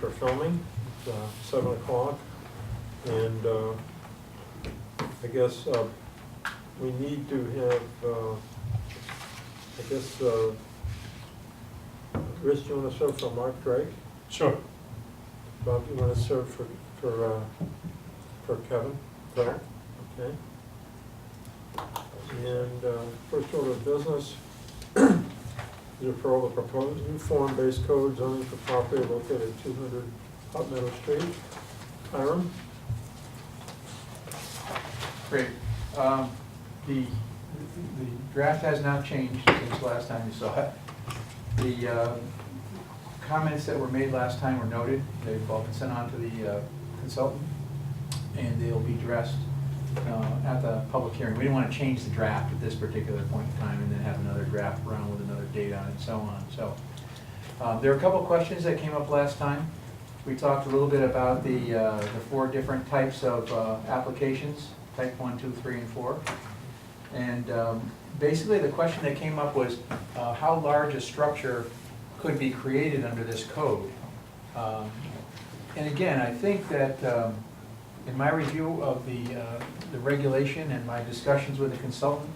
for filming. It's 7 o'clock. And I guess we need to have, Rich, you want to serve for Mark Drake? Sure. Bob, you want to serve for Kevin? Phil? Okay. And first order of business is for all the proposed new form-based code zoning for property located at 200 Hot Meadow Street. Hiram? Great. The draft has not changed since last time you saw it. The comments that were made last time were noted. They've all been sent on to the consultant, and they'll be addressed at the public hearing. We didn't want to change the draft at this particular point in time and then have another draft around with another date on it and so on. So there are a couple questions that came up last time. We talked a little bit about the 4 different types of applications, type 1, 2, 3, and 4. And basically the question that came up was how large a structure could be created under this code. And again, I think that in my review of the regulation and my discussions with the consultant,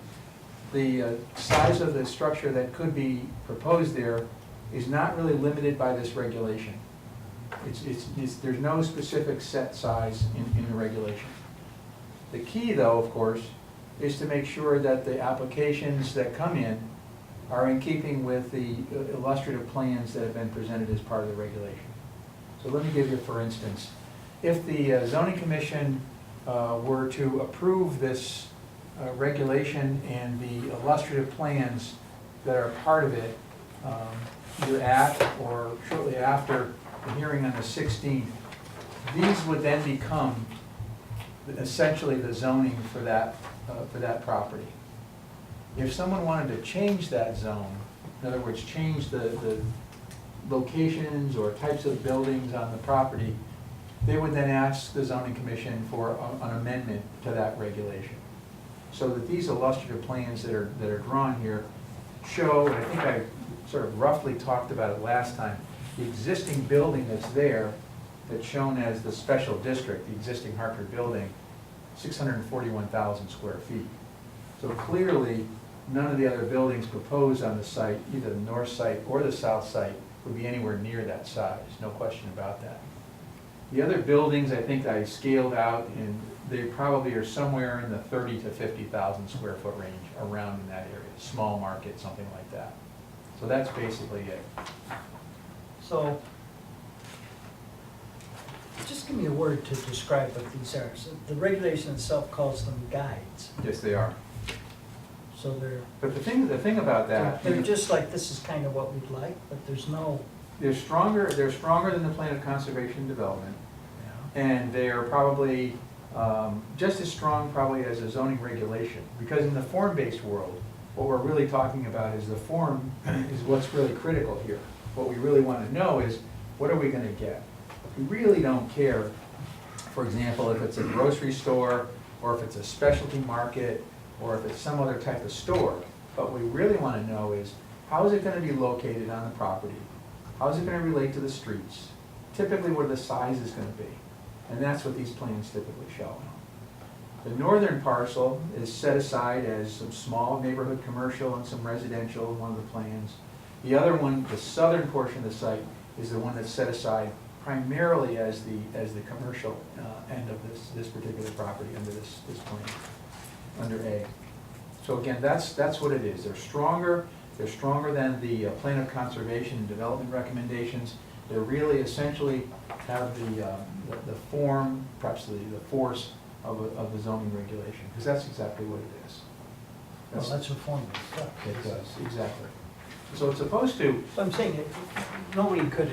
the size of the structure that could be proposed there is not really limited by this regulation. There's no specific set size in the regulation. The key, though, of course, is to make sure that the applications that come in are in keeping with the illustrative plans that have been presented as part of the regulation. So let me give you, for instance, if the zoning commission were to approve this regulation and the illustrative plans that are part of it, either at or shortly after the hearing on the 16th, these would then become essentially the zoning for that property. If someone wanted to change that zone, in other words, change the locations or types of buildings on the property, they would then ask the zoning commission for an amendment to that regulation. So that these illustrative plans that are drawn here show, and I think I sort of roughly talked about it last time, the existing building that's there, that's shown as the special district, the existing Hartford building, 641,000 square feet. So clearly, none of the other buildings proposed on the site, either the north site or the south site, would be anywhere near that size, no question about that. The other buildings, I think I scaled out, and they probably are somewhere in the 30 to 50,000 square foot range, around in that area, small market, something like that. So that's basically it. So, just give me a word to describe what these are. So the regulation itself calls them guides. Yes, they are. So they're, But the thing about that, they're just like, this is kind of what we'd like, but there's no, they're stronger than the plan of conservation and development, and they are probably just as strong probably as a zoning regulation. Because in the form-based world, what we're really talking about is the form is what's really critical here. What we really want to know is, what are we going to get? We really don't care, for example, if it's a grocery store, or if it's a specialty market, or if it's some other type of store. But what we really want to know is, how is it going to be located on the property? How is it going to relate to the streets? Typically, what the size is going to be. And that's what these plans typically show. The northern parcel is set aside as some small neighborhood commercial and some residential in one of the plans. The other one, the southern portion of the site, is the one that's set aside primarily as the commercial end of this particular property under this plan, under A. So again, that's what it is. They're stronger than the plan of conservation and development recommendations. They really essentially have the form, perhaps the force of the zoning regulation, because that's exactly what it is. well, that's reform-based stuff. It does, exactly. So it's supposed to, So I'm saying, nobody could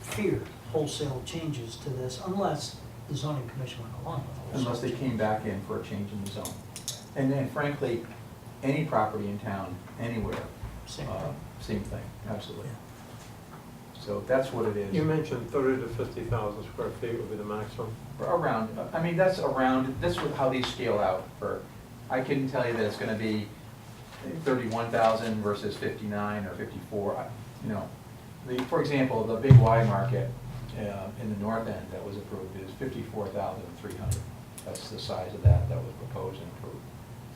fear wholesale changes to this unless the zoning commission went along with it. unless they came back in for a change in the zone. And then frankly, any property in town, anywhere, Same thing. same thing, absolutely. So that's what it is. You mentioned 30 to 50,000 square feet would be the maximum. Around, I mean, that's how these scale out for, I couldn't tell you that it's gonna be 31,000 versus 59 or 54, you know. For example, the Big Y market in the north end that was approved is 54,300. That's the size of that was proposed and approved.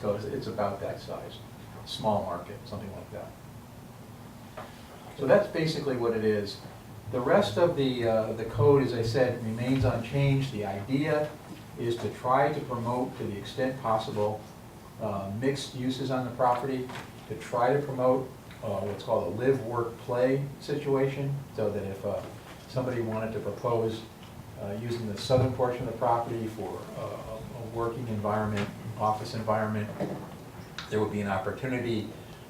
So it's about that size, small market, something like that. So that's basically what it is. The rest of the code, as I said, remains unchanged. The idea is to try to promote, to the extent possible, mixed uses on the property, to try to promote what's called a live, work, play situation, so that if somebody wanted to propose using the southern portion of the property for a working environment, office environment, there would be an opportunity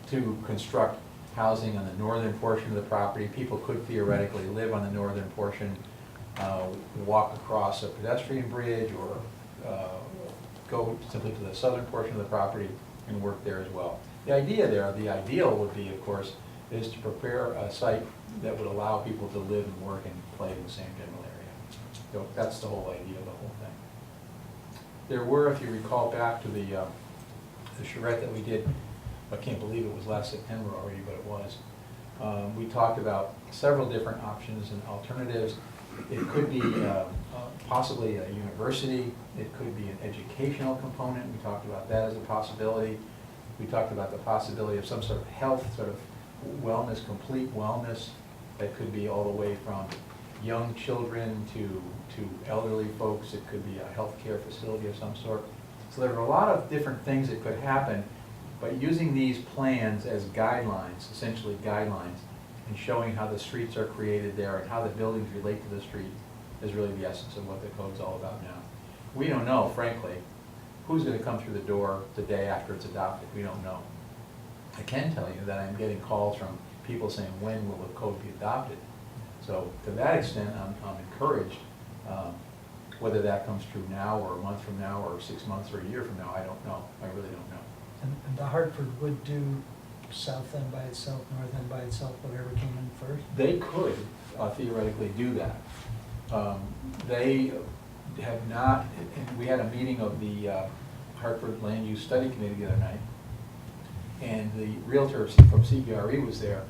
to construct housing on the northern portion of the property. People could theoretically live on the northern portion, walk across a pedestrian bridge, or go simply to the southern portion of the property and work there as well. The idea there, the ideal would be, of course, is to prepare a site that would allow people to live and work and play in the same general area. So that's the whole idea of the whole thing. There were, if you recall back to the charrette that we did, I can't believe it was last September already, but it was. We talked about several different options and alternatives. It could be possibly a university. It could be an educational component. We talked about that as a possibility. We talked about the possibility of some sort of health, sort of wellness, complete wellness, that could be all the way from young children to elderly folks. It could be a healthcare facility of some sort. So there are a lot of different things that could happen, but using these plans as guidelines, essentially guidelines, and showing how the streets are created there and how the buildings relate to the street is really the essence of what the code's all about now. We don't know, frankly, who's going to come through the door the day after it's adopted. We don't know. I can tell you that I'm getting calls from people saying, when will the code be adopted? So to that extent, I'm encouraged. Whether that comes true now or a month from now or 6 months or a year from now, I don't know. I really don't know. And the Hartford would do south end by itself, north end by itself, whatever came in first? They could theoretically do that. They have not, and we had a meeting of the Hartford Land Use Study Committee the other night, and the realtor from CBRE was there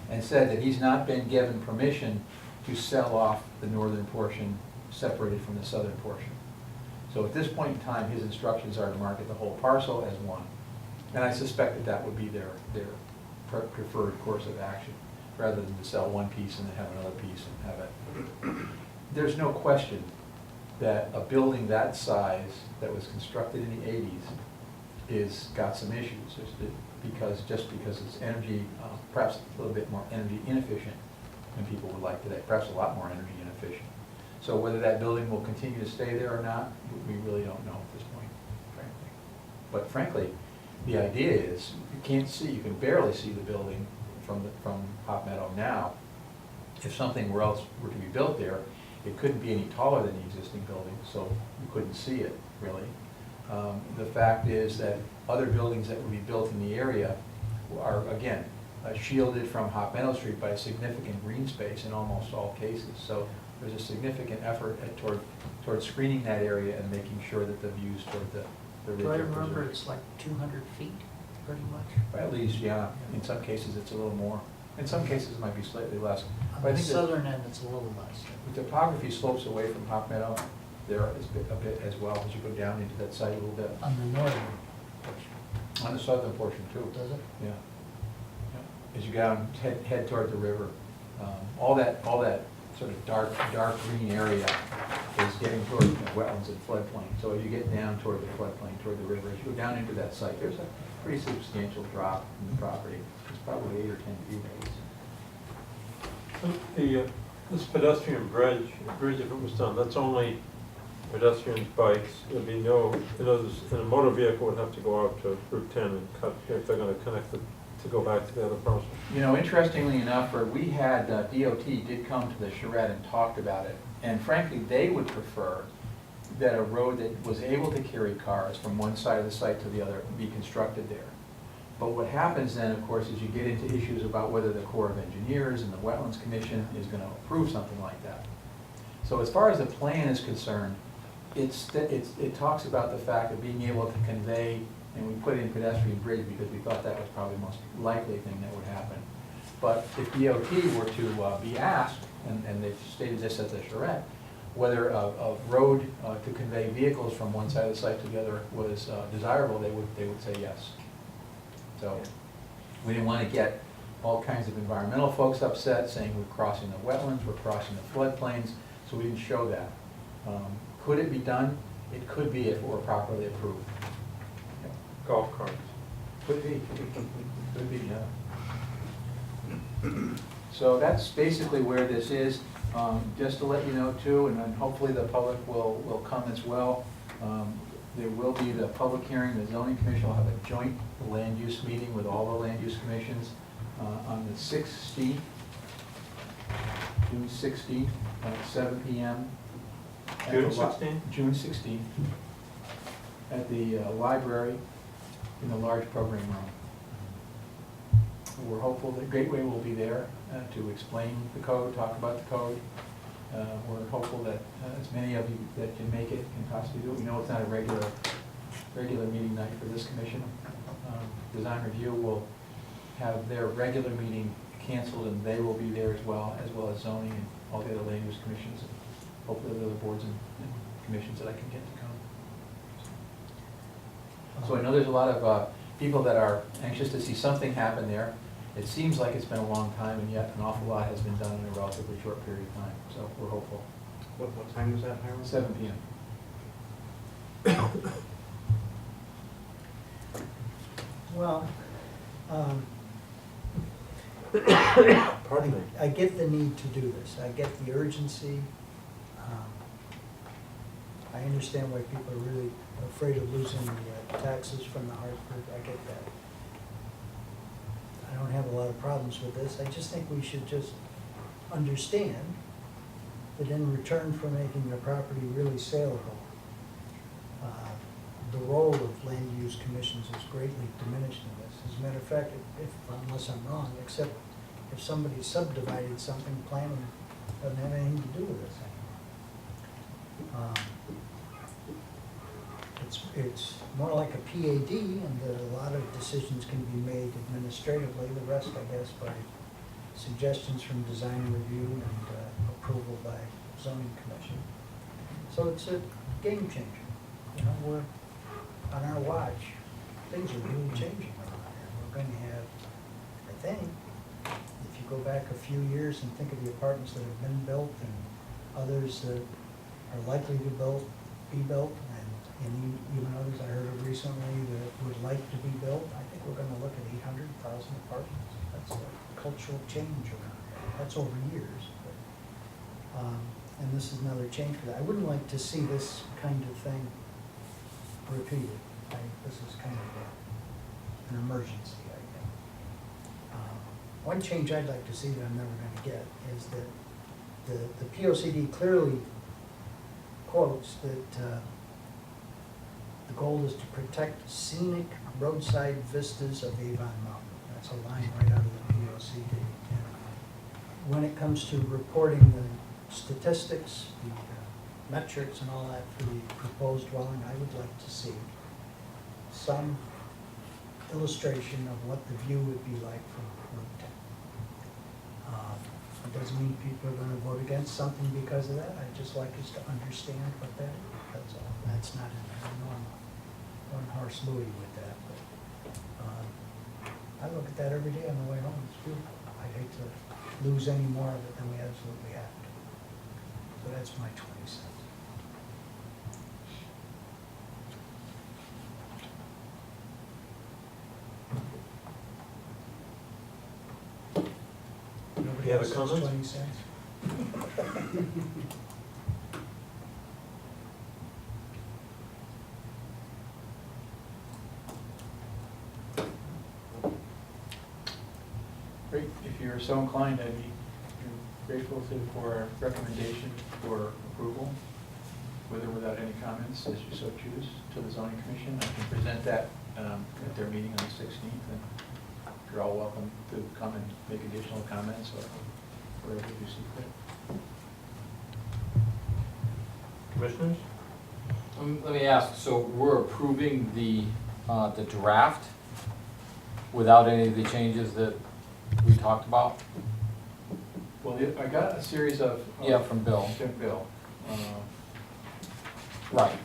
and said that he's not been given permission to sell off the northern portion separated from the southern portion. So at this point in time, his instructions are to market the whole parcel as one. And I suspect that that would be their preferred course of action, rather than to sell one piece and then have another piece and have it. There's no question that a building that size that was constructed in the 80s is got some issues, because it's energy, perhaps a little bit more energy inefficient than people would like today, perhaps a lot more energy inefficient. So whether that building will continue to stay there or not, we really don't know at this point, frankly. But frankly, the idea is, you can't see, you can barely see the building from Hop Meadow now. If something else were to be built there, it couldn't be any taller than the existing building, so you couldn't see it, really. The fact is that other buildings that would be built in the area are, again, shielded from Hop Meadow Street by a significant green space in almost all cases. So there's a significant effort toward screening that area and making sure that the views toward the ridge Do I are remember preserved. it's like 200 feet, pretty much? At least, yeah. In some cases, it's a little more. In some cases, it might be slightly less. On But I the think that southern end, it's a little less. the topography slopes away from Hop Meadow there is a bit as well, as you go down into that site a little bit. On the northern portion, On the southern portion, too. does it? Yeah. Yeah. As you go down, head toward the river, all that sort of dark green area is getting toward wetlands and floodplain. So as you get down toward the floodplain, toward the river, as you go down into that site, there's a pretty substantial drop in the property. It's probably 8 or 10 feet at least. This pedestrian bridge, if it was done, that's only pedestrians, bikes. There'd be no, and a motor vehicle would have to go out to Route 10 and cut, if they're gonna connect it, to go back to the other parcel. You know, interestingly enough, we had, DOT did come to the charrette and talked about it. And frankly, they would prefer that a road that was able to carry cars from one side of the site to the other be constructed there. But what happens then, of course, is you get into issues about whether the Corps of Engineers and the Wetlands Commission is going to approve something like that. So as far as the plan is concerned, it talks about the fact of being able to convey, and we put in pedestrian bridge because we thought that was probably the most likely thing that would happen. But if DOT were to be asked, and they've stated this as a charrette, whether a road to convey vehicles from one side of the site to the other was desirable, they would say yes. So we didn't want to get all kinds of environmental folks upset, saying we're crossing the wetlands, we're crossing the floodplains, so we didn't show that. Could it be done? It could be if it were properly approved. Golf carts. Could be, could be, yeah. So that's basically where this is. Just to let you know too, and then hopefully the public will come as well. There will be the public hearing, the zoning commission will have a joint land use meeting with all the land use commissions on the 16th, June 16th, at 7 p.m. at June the 16th? June 16th, at the library in the large program room. We're hopeful that Gateway will be there to explain the code, talk about the code. We're hopeful that as many of you that can make it can possibly do it. We know it's not a regular meeting night for this commission. Design Review will have their regular meeting canceled, and they will be there as well as zoning and all the other land use commissions, and hopefully the other boards and commissions that I can get to come. So I know there's a lot of people that are anxious to see something happen there. It seems like it's been a long time, and yet an awful lot has been done in a relatively short period of time, so we're hopeful. What time was that, Hiram? 7 p.m. Well, Pardon me. I get the need to do this, I get the urgency. I understand why people are really afraid of losing the taxes from the Hartford, I get that. I don't have a lot of problems with this, I just think we should just understand that in return for making the property really saleable, the role of land use commissions is greatly diminished in this. As a matter of fact, unless I'm wrong, except if somebody subdivided something, planning doesn't have anything to do with this anymore. It's more like a PAD, and that a lot of decisions can be made administratively, the rest, I guess, by suggestions from design review and approval by zoning commission. So it's a game changer. You know, we're on our watch. Things are really changing around here. We're going to have, I think, if you go back a few years and think of the apartments that have been built and others that are likely to be built, and even others I heard of recently that would like to be built, I think we're going to look at 800,000 apartments. That's a cultural change around here. That's over years. But, and this is another change for that. I wouldn't like to see this kind of thing repeated. This is kind of an emergency, I think. One change I'd like to see that I'm never going to get is that the POCD clearly quotes that the goal is to protect scenic roadside vistas of Avon Mountain. That's a line right out of the POCD. And when it comes to reporting the statistics, the metrics and all that for the proposed dwelling, I would like to see some illustration of what the view would be like from Route 10. It doesn't mean people are going to vote against something because of that. I'd just like us to understand what that is. That's all. That's not in there. One horse Louis with that. But, I look at that every day on the way home. It's beautiful. I'd hate to lose any more of it than we absolutely have to. So that's my 20 cents. Nobody Any other else has comments? 20 cents? Great, if you're so inclined, I'd be grateful for a recommendation for approval, with or without any comments, as you so choose, to the zoning commission. I can present that at their meeting on the 16th, and you're all welcome to come and make additional comments or whatever you see fit. Commissioners? Let me ask, so we're approving the draft without any of the changes that we talked about? Well, I got a series of. Yeah, from Bill. From Bill. Right,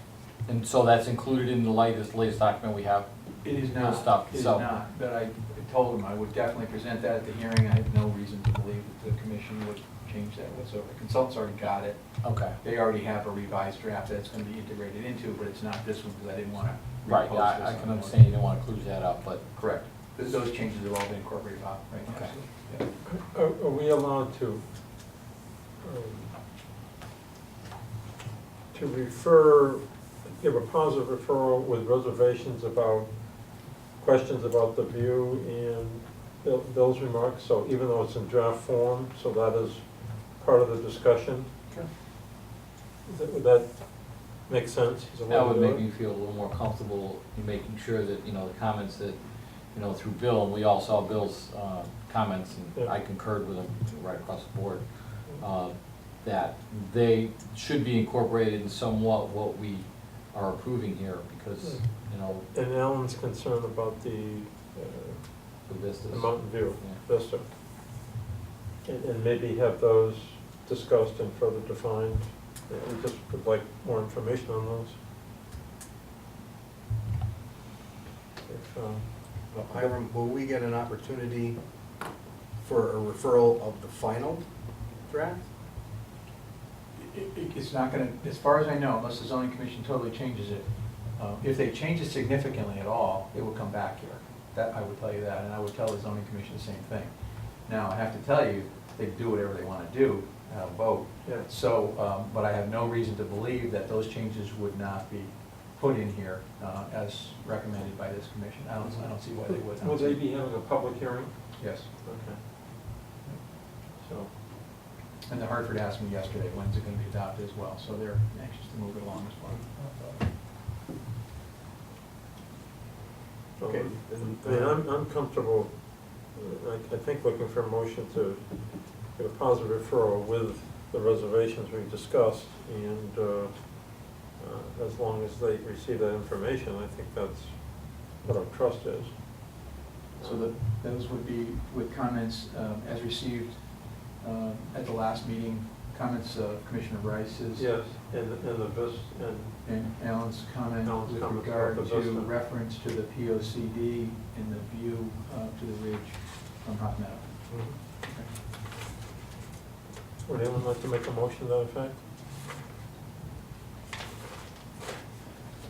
and so that's included in the latest document we have? It is Bill not, stuff, it is so- not, but I told him I would definitely present that at the hearing. I have no reason to believe that the commission would change that whatsoever. Consultants already got it. Okay. They already have a revised draft that's gonna be integrated into, but it's not this one, because I didn't wanna Right, repost yeah, this I on can the understand you didn't want to clue that up, but, Correct. Those changes have all been incorporated right now. Okay. so, yeah. Are we allowed to refer, give a positive referral with reservations about, questions about the view and Bill's remarks? So even though it's in draft form, so that is part of the discussion? Sure. Would that make sense? Is it that way would to do make it? me feel a little more comfortable in making sure that, you know, the comments that, you know, through Bill, and we all saw Bill's comments, and Yeah. I concurred with him right across the board, that they should be incorporated in somewhat what we are approving here, because, you know, And Alan's concern about the vistas. the mountain view, Yeah. vista. And maybe have those discussed and further defined. We just would like more information on those. If, Well, Hiram, will we get an opportunity for a referral of the final draft? It's not gonna, as far as I know, unless the zoning commission totally changes it, if they change it significantly at all, it will come back here. That, I would tell you that, and I would tell the zoning commission the same thing. Now, I have to tell you, they do whatever they wanna do, vote. Yeah. So, but I have no reason to believe that those changes would not be put in here, as recommended by this commission. I don't see why they would. Will they be having a public hearing? Yes. Okay. So, And the Hartford asked me yesterday, when's it gonna be adopted as well, so they're anxious to move it along as well. Okay. I mean, I'm comfortable, I think looking for a motion to get a positive referral with the reservations we discussed, and as long as they receive that information, I think that's what our trust is. So those would be with comments as received at the last meeting, comments of Commissioner Rice's. Yes, and And Alan's comment Alan's with comments regard about the to vista. reference to the POCD and the view to the ridge from Hot Meadow. would anyone like to make a motion to that effect?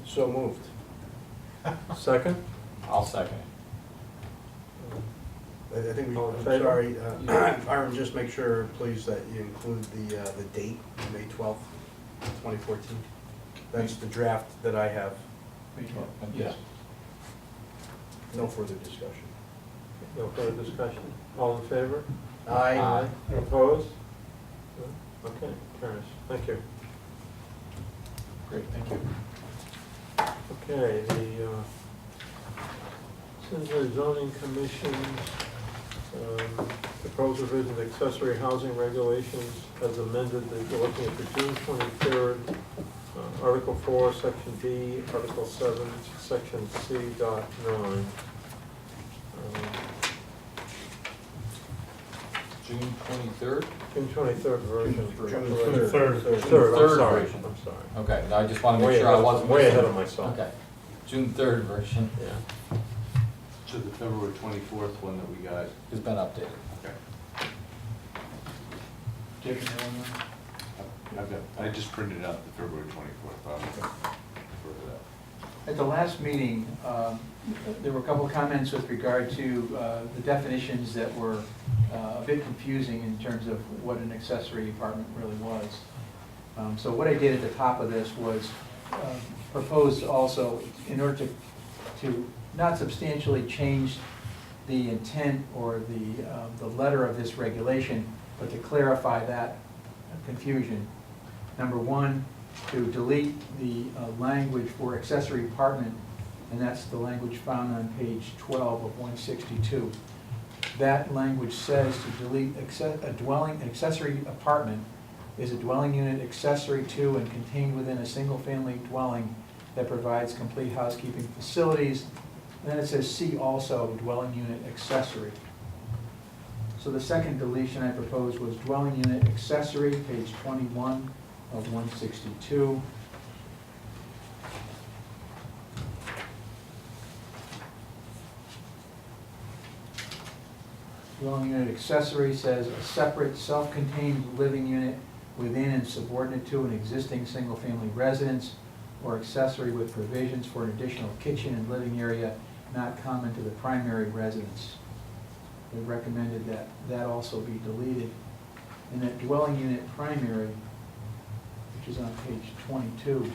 So moved. Second? I'll second it. I think we, All in I'm favor? sorry, Hiram, just make sure, please, that you include the date, May 12th, 2014. That's the draft that I have. May 12th. Yes. No further discussion. No further discussion? All in favor? Aye. Opposed? Okay, carries. Thank you. Great, thank you. Okay, the Simsbury Zoning Commission proposed revision of accessory housing regulations as amended. We're looking at the June 23rd, Article 4, Section B, Article 7, Section C.9. June 23rd? June 23rd version. June Third, third. I'm Third sorry, version. I'm sorry. Okay, no, I just want to Way make sure I ahead- wasn't way missing. ahead of myself. Okay, June 3rd version Yeah. To the February 24th one that we got. has been updated. Okay. Jake, anyone? I just printed out the February 24th, I'll refer to that. At the last meeting, there were a couple of comments with regard to the definitions that were a bit confusing in terms of what an accessory apartment really was. So what I did at the top of this was propose also, in order to not substantially change the intent or the letter of this regulation, but to clarify that confusion. Number one, to delete the language for accessory apartment, and that's the language found on page 12 of 162. That language says to delete an accessory apartment is a dwelling unit accessory to and contained within a single-family dwelling that provides complete housekeeping facilities. And then it says see also dwelling unit accessory. So the second deletion I proposed was dwelling unit accessory, page 21 of 162. Dwelling unit accessory says a separate self-contained living unit within and subordinate to an existing single-family residence or accessory with provisions for an additional kitchen and living area not common to the primary residence. They recommended that that also be deleted. And that dwelling unit primary, which is on page 22,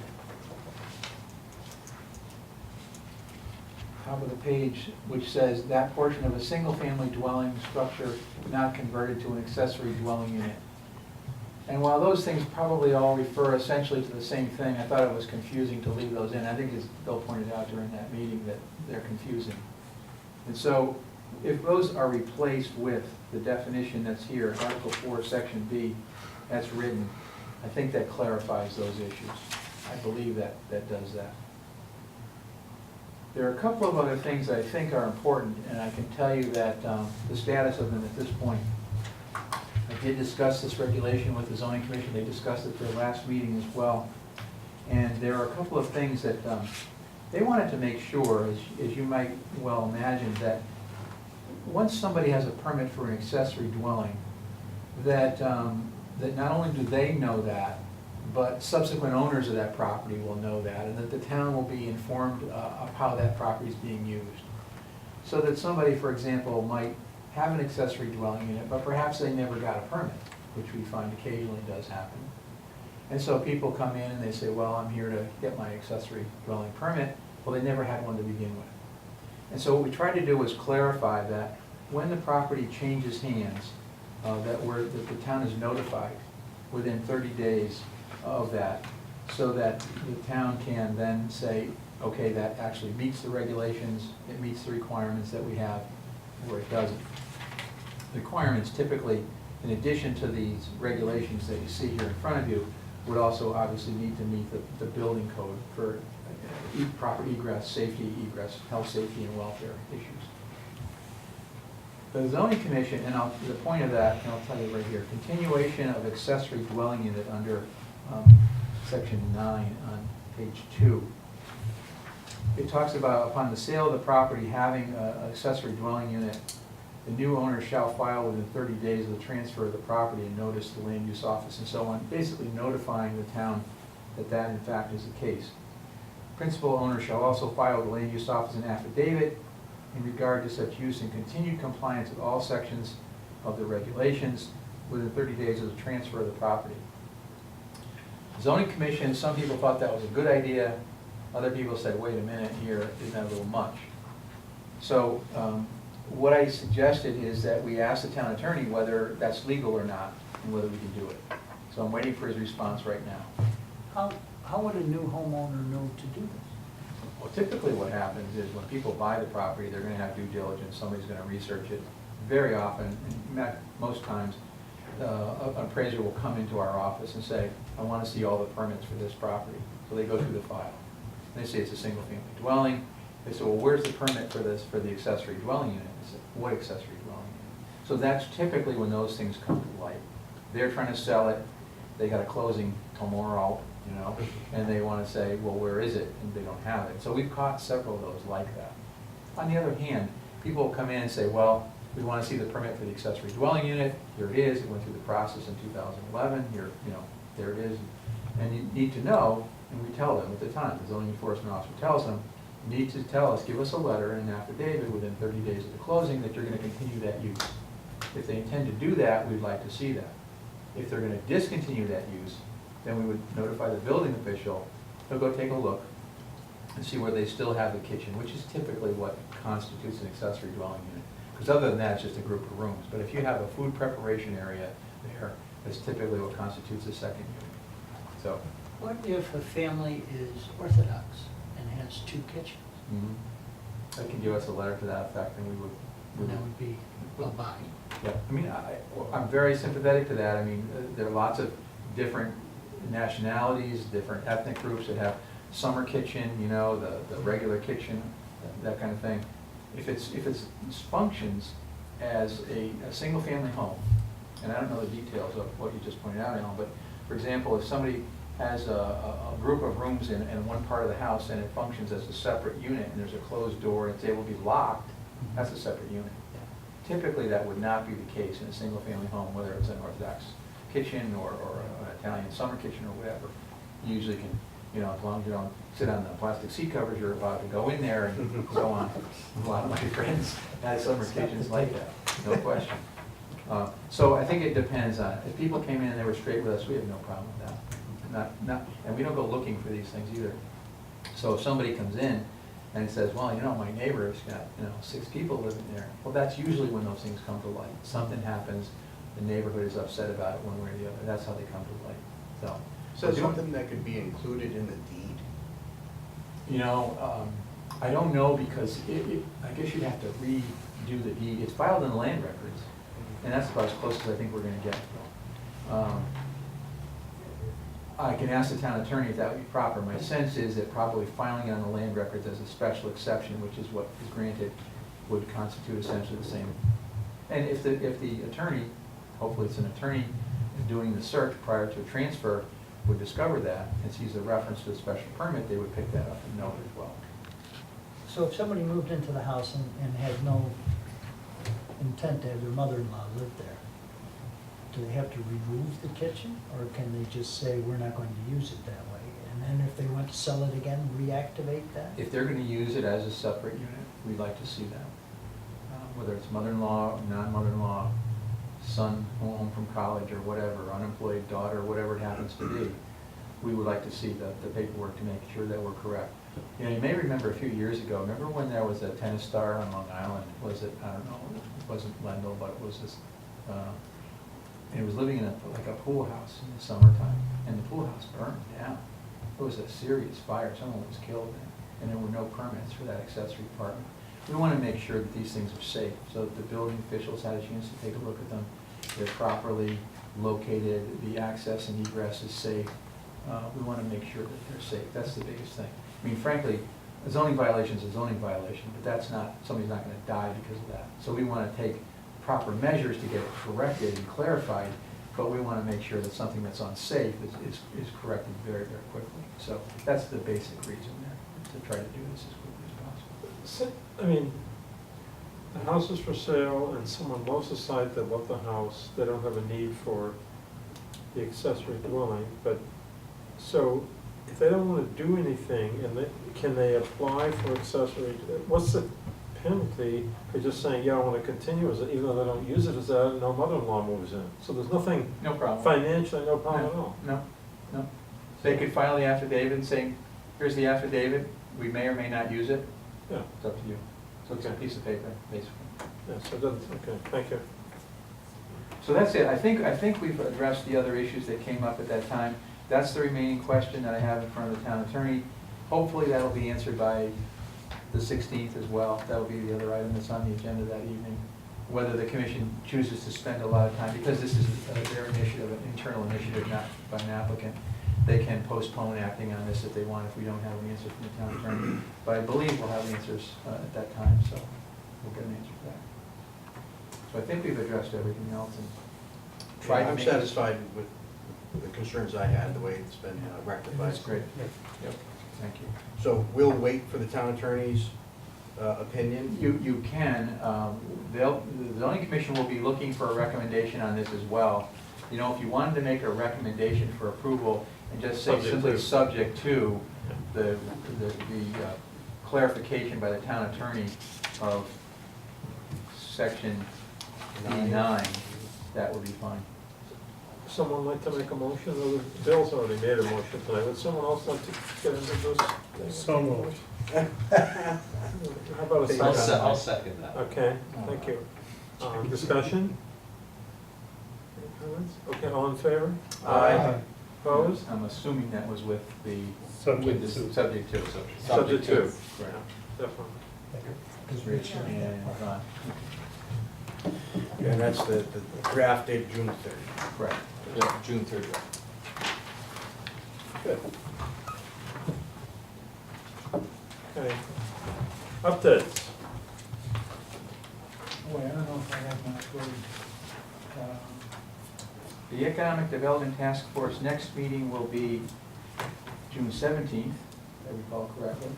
top of the page, which says that portion of a single-family dwelling structure not converted to an accessory dwelling unit. And while those things probably all refer essentially to the same thing, I thought it was confusing to leave those in. I think as Bill pointed out during that meeting that they're confusing. And so if those are replaced with the definition that's here, Article 4, Section B, that's written, I think that clarifies those issues. I believe that does that. There are a couple of other things I think are important, and I can tell you that the status of them at this point. I did discuss this regulation with the zoning commission. They discussed it at their last meeting as well. And there are a couple of things that they wanted to make sure, as you might well imagine, that once somebody has a permit for an accessory dwelling, that not only do they know that, but subsequent owners of that property will know that, and that the town will be informed of how that property is being used. So that somebody, for example, might have an accessory dwelling unit, but perhaps they never got a permit, which we find occasionally does happen. And so people come in and they say, well, I'm here to get my accessory dwelling permit. Well, they never had one to begin with. And so what we tried to do was clarify that when the property changes hands, that the town is notified within 30 days of that, so that the town can then say, okay, that actually meets the regulations, it meets the requirements that we have, where it doesn't. The requirements typically, in addition to these regulations that you see here in front of you, would also obviously need to meet the building code for proper egress, safety, egress, health, safety, and welfare issues. The zoning commission, and the point of that, and I'll tell you right here, continuation of accessory dwelling unit under section 9 on page 2. It talks about upon the sale of the property having an accessory dwelling unit, the new owner shall file within 30 days of the transfer of the property and notice the land use office and so on, basically notifying the town that that in fact is the case. Principal owner shall also file the land use office an affidavit in regard to such use in continued compliance with all sections of the regulations within 30 days of the transfer of the property. The zoning commission, some people thought that was a good idea. Other people said, wait a minute here, isn't that a little much? So what I suggested is that we ask the town attorney whether that's legal or not and whether we can do it. So I'm waiting for his response right now. How would a new homeowner know to do this? Well, typically what happens is when people buy the property, they're gonna have due diligence, somebody's gonna research it. Very often, in fact, most times, an appraiser will come into our office and say, I wanna see all the permits for this property. So they go through the file. They say it's a single family dwelling. They say, well, where's the permit for this, for the accessory dwelling unit? I said, what accessory dwelling unit? So that's typically when those things come to light. They're trying to sell it, they got a closing tomorrow, you know, and they want to say, well, where is it? And they don't have it. So we've caught several of those like that. On the other hand, people will come in and say, well, we want to see the permit for the accessory dwelling unit. Here it is. It went through the process in 2011. Here, you know, there it is. And you need to know, and we tell them at the time, the zoning enforcement officer tells them, you need to tell us, give us a letter and an affidavit within 30 days of the closing that you're going to continue that use. If they intend to do that, we'd like to see that. If they're going to discontinue that use, then we would notify the building official. He'll go take a look and see where they still have the kitchen, which is typically what constitutes an accessory dwelling unit. Because other than that, it's just a group of rooms. But if you have a food preparation area there, that's typically what constitutes a second unit. So. What if a family is Orthodox and has 2 kitchens? They can give us a letter to that effect, and we would. And that would be a buy. Yeah, I mean, I'm very sympathetic to that. I mean, there are lots of different nationalities, different ethnic groups that have summer kitchen, you know, the regular kitchen, that kind of thing. If it's functions, as a single-family home, and I don't know the details of what you just pointed out, Alan, but for example, if somebody has a group of rooms in one part of the house and it functions as a separate unit and there's a closed door and it's able to be locked, that's a separate unit. Typically, that would not be the case in a single-family home, whether it's an Orthodox kitchen or an Italian summer kitchen or whatever. You usually can, you know, as long as you don't sit on the plastic seat covers, you're about to go in there and so on. A lot of my friends had summer kitchens like that, no question. So I think it depends on, if people came in and they were straight with us, we have no problem with that. And we don't go looking for these things either. So if somebody comes in and says, well, you know, my neighbor's got, you know, 6 people living there, well, that's usually when those things come to light. Something happens, the neighborhood is upset about it one way or the other, that's how they come to light, so. So it's something that could be included in the deed? You know, I don't know, because I guess you'd have to redo the deed. It's filed in the land records, and that's about as close as I think we're gonna get. I can ask the town attorney if that would be proper. My sense is that probably filing it on the land records as a special exception, which is what is granted, would constitute essentially the same. And if the attorney, hopefully it's an attorney doing the search prior to a transfer, would discover that and sees a reference to a special permit, they would pick that up and note it as well. So if somebody moved into the house and had no intent to have their mother-in-law live there, do they have to remove the kitchen, or can they just say, we're not going to use it that way? And then if they want to sell it again, reactivate that? If they're gonna use it as a separate unit, we'd like to see that. Whether it's mother-in-law, non-mother-in-law, son home from college or whatever, unemployed daughter, whatever it happens to be, we would like to see the paperwork to make sure that we're correct. You know, you may remember a few years ago, remember when there was a tennis star on Long Island? Was it, I don't know, it wasn't Lendl, but it was this, and it was living in like a pool house in the summertime, and the pool house burned down. It was a serious fire, someone was killed there, and there were no permits for that accessory apartment. We want to make sure that these things are safe, so that the building officials had a chance to take a look at them. They're properly located, the access and egress is safe. We want to make sure that they're safe. That's the biggest thing. I mean, frankly, a zoning violation is a zoning violation, but that's not, somebody's not going to die because of that. So we want to take proper measures to get it corrected and clarified, but we want to make sure that something that's unsafe is corrected very, very quickly. So that's the basic reason there, to try to do this as quickly as possible. I mean, the house is for sale and someone loves the site, they love the house, they don't have a need for the accessory dwelling, but, so, if they don't want to do anything, and can they apply for accessory, what's the penalty for just saying, yeah, I want to continue, is it, even though they don't use it as that, no mother-in-law moves in? So there's nothing No problem. financially, no problem at all? No. They could file the affidavit saying, here's the affidavit, we may or may not use it, Yeah, it's up to you. So it's a Okay. piece of paper, basically. yeah, so it doesn't, okay, thank you. So that's it. I think we've addressed the other issues that came up at that time. That's the remaining question that I have in front of the town attorney. Hopefully that'll be answered by the 16th as well. That'll be the other item that's on the agenda that evening. Whether the commission chooses to spend a lot of time, because this is their initiative, an internal initiative, not by an applicant, they can postpone acting on this if they want, if we don't have an answer from the town attorney. But I believe we'll have answers at that time, so we'll get an answer for that. So I think we've addressed everything else and tried to I'm make this- satisfied with the concerns I had, the way it's been rectified. That's great. Yep, thank you. So we'll wait for the town attorney's opinion? You can, the zoning commission will be looking for a recommendation on this as well. You know, if you wanted to make a recommendation for approval and just say Subject simply to. subject to the clarification by the town attorney of section E9, that would be fine. Someone like to make a motion, or Bill's already made a motion tonight, would someone else like to get into this? So moved. How about a I'll second? I'll second that. Okay, thank you. Discussion? Any comments? Okay, all in favor? Aye. Opposed? I'm assuming that was with the. Subject with to. the Subject to. Subject to. Right. Definitely. Because Rich Rich, and Ron. And that's the draft date, June 3rd. Correct. Yeah, June 3rd. Good. Okay. Updates. Boy, I don't know if I have my code. The Economic Development Task Force next meeting will be June 17th, if I recall correctly.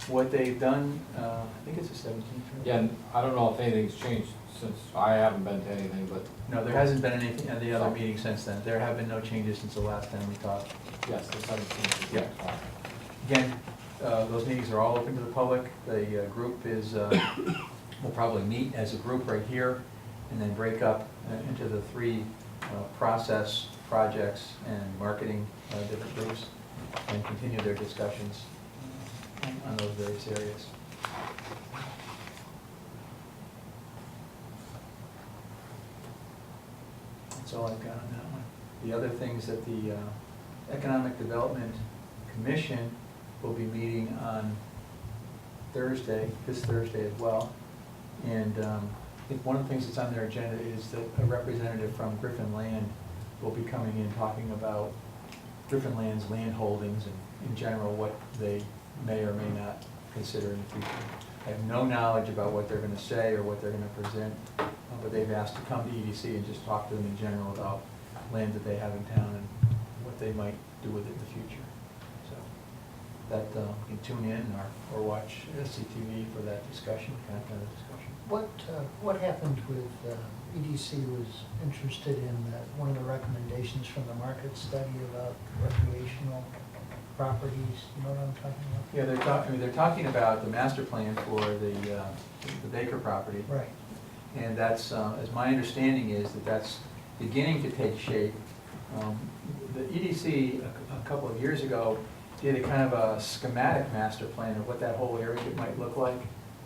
What they've done, I think it's the 17th, right? Yeah, and I don't know if anything's changed since, I haven't been to anything, but No, there hasn't been anything at the other meeting since then. There have been no changes since the last time we talked. yes, the 17th. Yeah. Again, those meetings are all open to the public. The group is, will probably meet as a group right here and then break up into the three process, projects, and marketing different groups and continue their discussions on those various areas. That's all I've got on that one. The other things that the Economic Development Commission will be meeting on Thursday, this Thursday as well. And I think one of the things that's on their agenda is that a representative from Griffin Land will be coming in talking about Griffin Land's land holdings and in general what they may or may not consider in the future. I have no knowledge about what they're gonna say or what they're gonna present, but they've asked to come to EDC and just talk to them in general about land that they have in town and what they might do with it in the future. So that, you can tune in or watch SCTV for that discussion, kind of discussion. What happened with, EDC was interested in one of the recommendations from the market study about recreational properties, you know what I'm talking about? Yeah, they're talking about the master plan for the Baker property. Right. And that's, as my understanding is, that that's beginning to take shape. The EDC, a couple of years ago, did a kind of a schematic master plan of what that whole area might look like.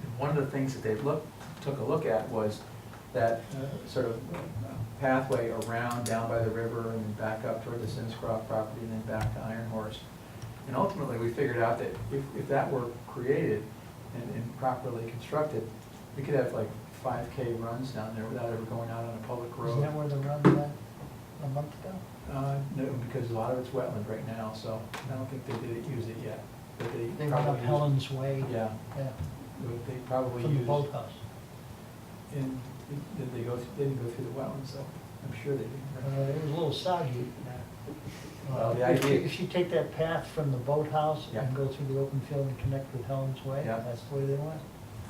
And one of the things that they took a look at was that sort of pathway around, down by the river, and then back up toward the Simsbury property, and then back to Iron Horse. And ultimately, we figured out that if that were created and properly constructed, we could have like 5K runs down there without ever going out on a public road. Isn't that where the run went a month ago? No, because a lot of it's wetland right now, so I don't think they did use it yet. But They went probably up used- Helen's Way. Yeah, Yeah, they probably from the used. boathouse. And did they didn't go through the wetlands, so I'm sure they did. It was a little soggy. Well, the If you- idea- If you take that path from the boathouse Yeah. and go through the open field and connect with Helen's Way, Yeah. that's the way they went.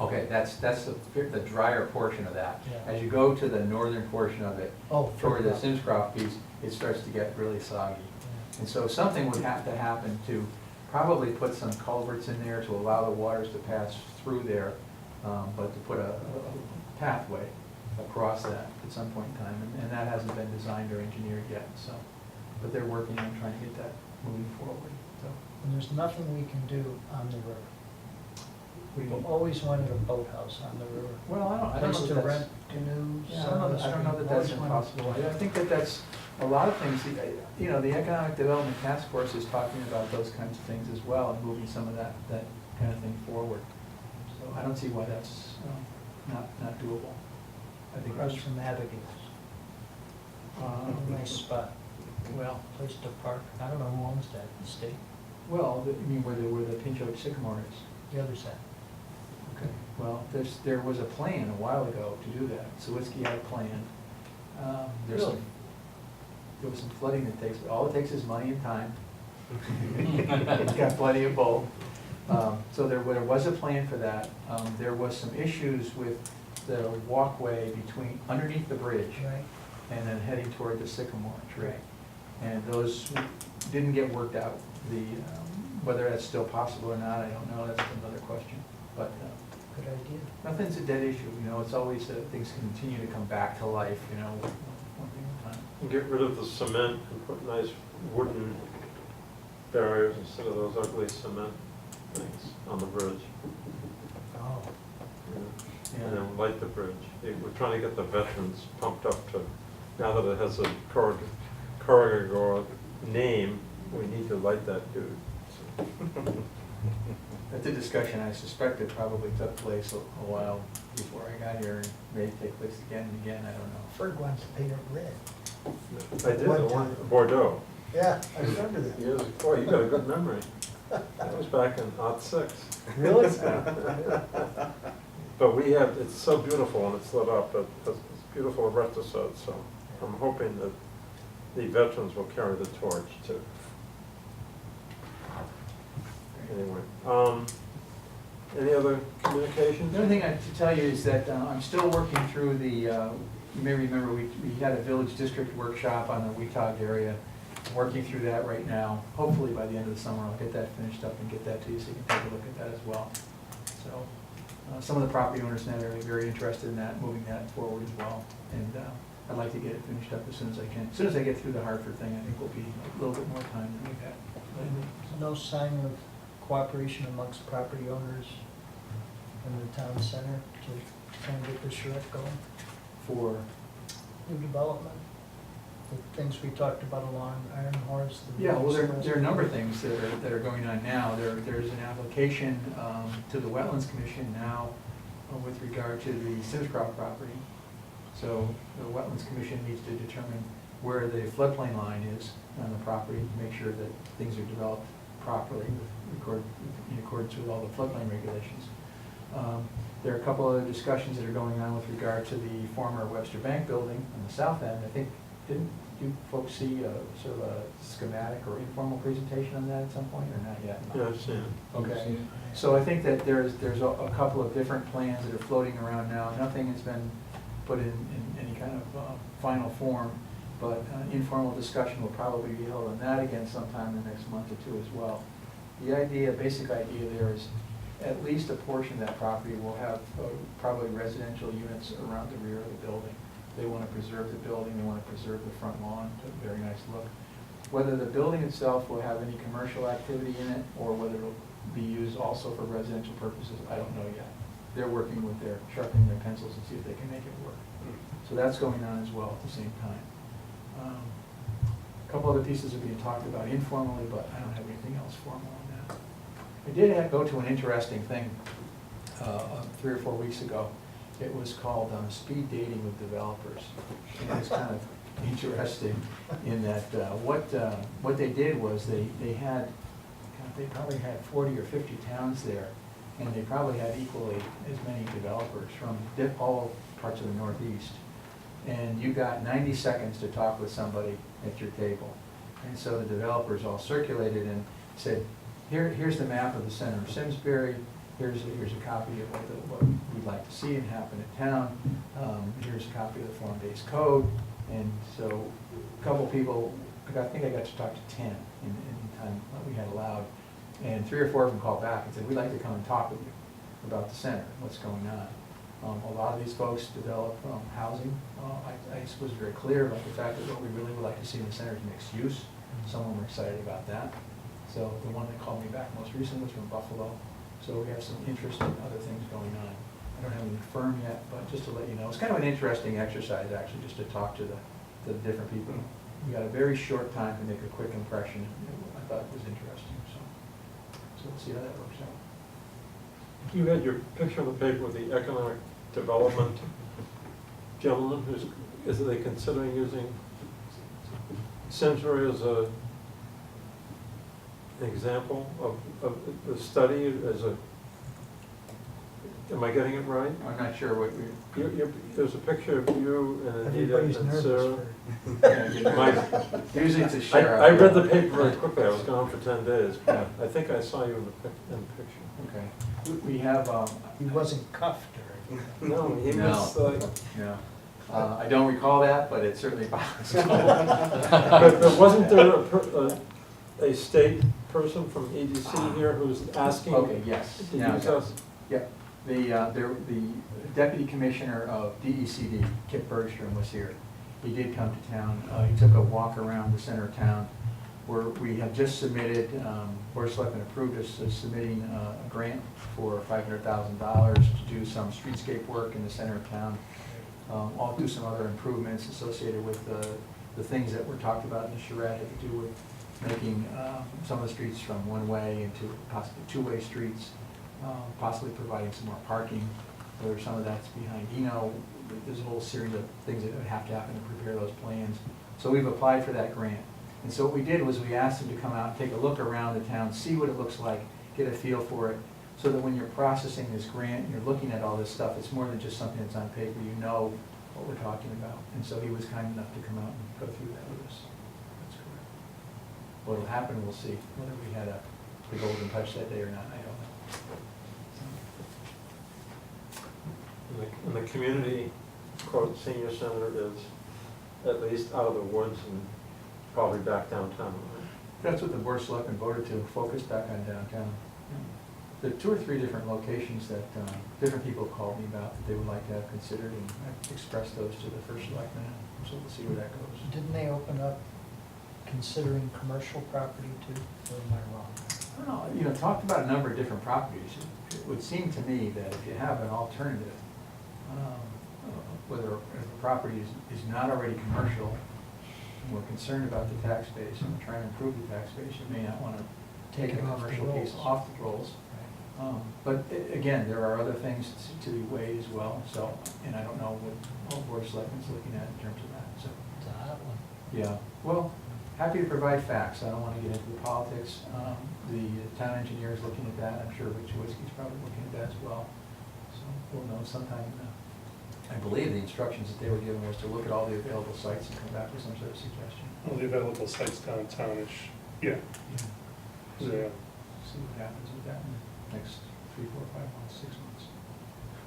Okay, that's the drier portion of that. Yeah. As you go to the northern portion of it, Oh, toward the further up. Simscroft piece, it starts to get really soggy. Yeah. And so something would have to happen to probably put some culverts in there to allow the waters to pass through there, but to put a pathway across that at some point in time, and that hasn't been designed or engineered yet, so. But they're working on trying to get that moving forward, so. And there's nothing we can do on the river. we We've can- always wanted a boathouse on the river. Well, I don't know Place if to that's. rent canoes. Yeah, I don't know that that's Always wanted- impossible. I think that that's, a lot of things, you know, the Economic Development Task Force is talking about those kinds of things as well, and moving some of that kind of thing forward. So I don't see why that's not doable. I think Across that's, from Abigail's. Nice spot, well, place to park. I don't know who owns that, the state, I mean, where the Pinchot Sycamore is. the other side. Okay, well, there was a plan a while ago to do that. Sawitsky had a plan. There's some, Really? there was some flooding that takes, all it takes is money and time. It's got plenty of both. So there was a plan for that. There was some issues with the walkway underneath the bridge Right. and then heading toward the sycamore tree. Right. And those didn't get worked out. Whether that's still possible or not, I don't know, that's another question. But Good idea. nothing's a dead issue, you know, it's always, things continue to come back to life, you know, one thing at a time. And get rid of the cement and put nice wooden barriers instead of those ugly cement things on the bridge. Oh, And then light the bridge. We're trying to get the veterans pumped up to, now that it has a corridor name, we need to light that dude. That's a discussion I suspect it probably took place a while before I got here, and may take place again and again, I don't know. Ferg wants to paint it red. I did, One the time. one, Bordeaux. Yeah, I remember that. Years, boy, you got a good memory. That was back in '06. Really? But we have, it's so beautiful and it's lit up, it's beautiful rectified, so I'm hoping that the veterans will carry the torch too. Anyway, any other communications? The other thing to tell you is that I'm still working through the, you may remember we had a village district workshop on the Weetag area. I'm working through that right now. Hopefully by the end of the summer, I'll get that finished up and get that to you so you can take a look at that as well. So some of the property owners in that area are very interested in that, moving that forward as well. And I'd like to get it finished up as soon as I can. As soon as I get through the Hartford thing, I think we'll be a little bit more time than we've had. No sign of cooperation amongst property owners in the town center to try and get the charrette going For new development? The things we talked about along Iron Horse. the Yeah, well, there Rose are a number of things that are going on now. There's an application to the Wetlands Commission now with regard to the Simsbury property. So the Wetlands Commission needs to determine where the floodplain line is on the property to make sure that things are developed properly in accordance with all the floodplain regulations. There are a couple other discussions that are going on with regard to the former Webster Bank building on the south end. I think, didn't you folks see sort of a schematic or informal presentation on that at some point, or not yet? Yeah, I've seen it. Okay, so I think that there's a couple of different plans that are floating around now. Nothing has been put in any kind of final form, but informal discussion will probably be held on that again sometime in the next month or two as well. The idea, basic idea there is at least a portion of that property will have probably residential units around the rear of the building. They want to preserve the building, they want to preserve the front lawn, it's a very nice look. Whether the building itself will have any commercial activity in it, or whether it'll be used also for residential purposes, I don't know yet. They're working with sharpening their pencils and see if they can make it work. So that's going on as well at the same time. A couple other pieces are being talked about informally, but I don't have anything else formal on that. I did go to an interesting thing 3 or 4 weeks ago. It was called Speed Dating with Developers. And it was kind of interesting in that what they did was they probably had 40 or 50 towns there, and they probably had equally as many developers from all parts of the Northeast. And you got 90 seconds to talk with somebody at your table. And so the developers all circulated and said, here's the map of the center of Simsbury, here's a copy of what we'd like to see and happen in town, here's a copy of the form-based code. And so a couple people, I think I got to talk to 10 in the time that we had allowed. And 3 or 4 of them called back and said, we'd like to come and talk with you about the center, what's going on. A lot of these folks develop housing. I was very clear about the fact that what we really would like to see in the center is mixed use. Some of them are excited about that. So the one that called me back most recently was from Buffalo. So we have some interest in other things going on. I don't have anything firm yet, but just to let you know, it's kind of an interesting exercise actually, just to talk to the different people. We got a very short time to make a quick impression. I thought it was interesting, so we'll see how that works out. You had your picture on the paper with the economic development gentleman is they considering using Simsbury as an example of the study as am I getting it right? I'm not sure what we. There's a picture of you and Anita Everybody's and nervous Sarah. Usually it's a share. I read the paper very quickly, I was gone for 10 days, but I think I saw you in the picture. Okay. We have, He wasn't cuffed or anything. No, he was like, yeah. I don't recall that, but it's certainly possible. but wasn't there a state person from EDC here who's asking Okay, yes. to Now I use got it. us? Yeah, the deputy commissioner of DECD, Kip Bergstrom, was here. He did come to town. He took a walk around the center of town, where we have just submitted, Board of Selectmen approved us submitting a grant for $500,000 to do some streetscape work in the center of town. I'll do some other improvements associated with the things that were talked about in the charrette, have to do with making some of the streets from one-way into possibly two-way streets, possibly providing some more parking, whether some of that's behind Eno. There's a whole series of things that would have to happen to prepare those plans. So we've applied for that grant. And so what we did was we asked him to come out and take a look around the town, see what it looks like, get a feel for it. so that when you're processing this grant, and you're looking at all this stuff, it's more than just something that's on paper, you know what we're talking about. And so he was kind enough to come out and go through that with us. That's correct. What'll happen, we'll see, whether we had the golden touch that day or not, I don't know. And the community, quote, senior center is at least out of the woods and probably back downtown. That's what the board of selectmen voted to, focus back on downtown. There are 2 or 3 different locations that different people called me about that they would like to have considered, and I expressed those to the first selectman, so we'll see where that goes. Didn't they open up considering commercial property too, or am I wrong? I don't know, you know, talked about a number of different properties. It would seem to me that if you have an alternative, whether a property is not already commercial, and we're concerned about the tax base and we're trying to improve the tax base, you may not want to take the Take it off the commercial piece rolls. off the rolls. But again, there are other things to be weighed as well, so, and I don't know what all board of selectmen's looking at in terms of that, so. It's a hot one. Yeah, well, happy to provide facts, I don't want to get into the politics. The town engineer is looking at that, I'm sure Rich Whiskey's probably looking at that as well. So we'll know sometime, I believe the instructions that they were given was to look at all the available sites and come back with some sort of suggestion. Well, the available sites downtownish, yeah. Yeah. See what happens with that in the next 3, 4, 5 months, 6 months.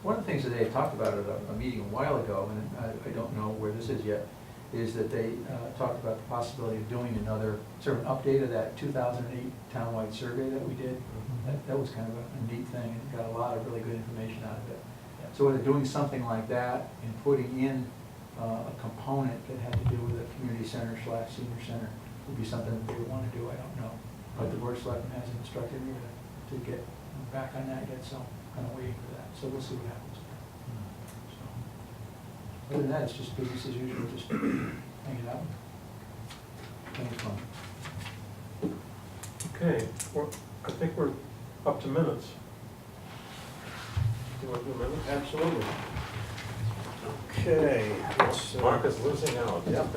One of the things that they had talked about at a meeting a while ago, and I don't know where this is yet, is that they talked about the possibility of doing another, sort of an update of that 2008 townwide survey that we did. That was kind of a neat thing, and got a lot of really good information out of it. So whether doing something like that and putting in a component that had to do with a community center / senior center would be something that they would want to do, I don't know. But the board of selectmen hasn't instructed me to get back on that yet, so I'm kind of waiting for that. So we'll see what happens. So, other than that, it's just business as usual, just hanging out. Having fun. Okay, well, I think we're up to minutes. Do you want to do minutes? Absolutely. Okay, let's, Mark is losing out. Yep.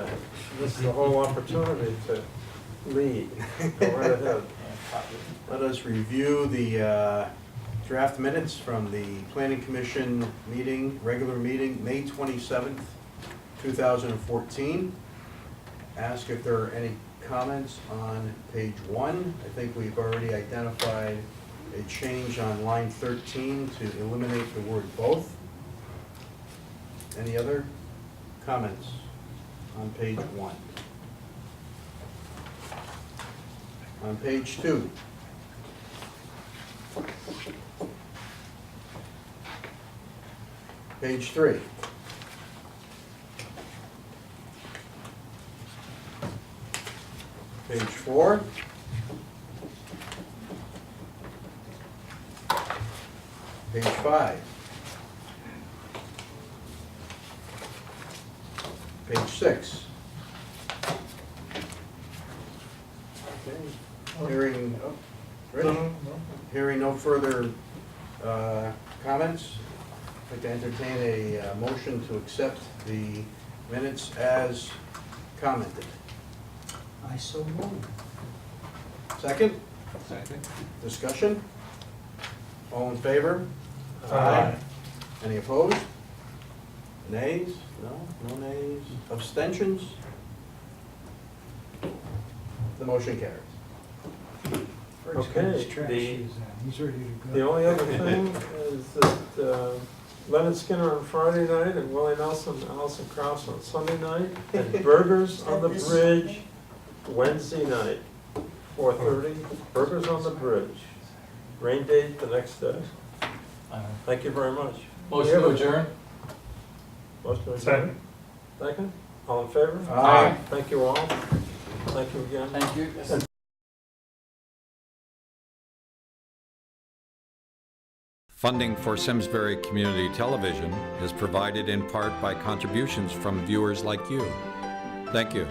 This is the whole opportunity to lead. Go right ahead. let us review the draft minutes from the Planning Commission meeting, regular meeting, May 27th, 2014. Ask if there are any comments on page 1. I think we've already identified a change on line 13 to eliminate the word both. Any other comments on page 1? On page 2. Page 3. Page 4. Page 5. Page 6. Okay, hearing, Rich? Hearing no further comments, I'd like to entertain a motion to accept the minutes as commented. I so move. Second, Second? discussion? All in favor? Aye. Any opposed? Nays? No nays? Abstentions? The motion carries. Bert's got his Okay, track the- shoes on. He's ready to go. The only other thing is that Leonard Skinner on Friday night and Willie Nelson and Allison Krauss on Sunday night, and Burgers on the Bridge Wednesday night, 4:30. Burgers on the Bridge. Rain date the next day. Thank you very much. Motion to adjourn? Motion to adjourn. Second. Second? All in favor? Aye. Thank you all. Thank you again. Thank you. Funding for Simsbury Community Television is provided in part by contributions from viewers like you. Thank you.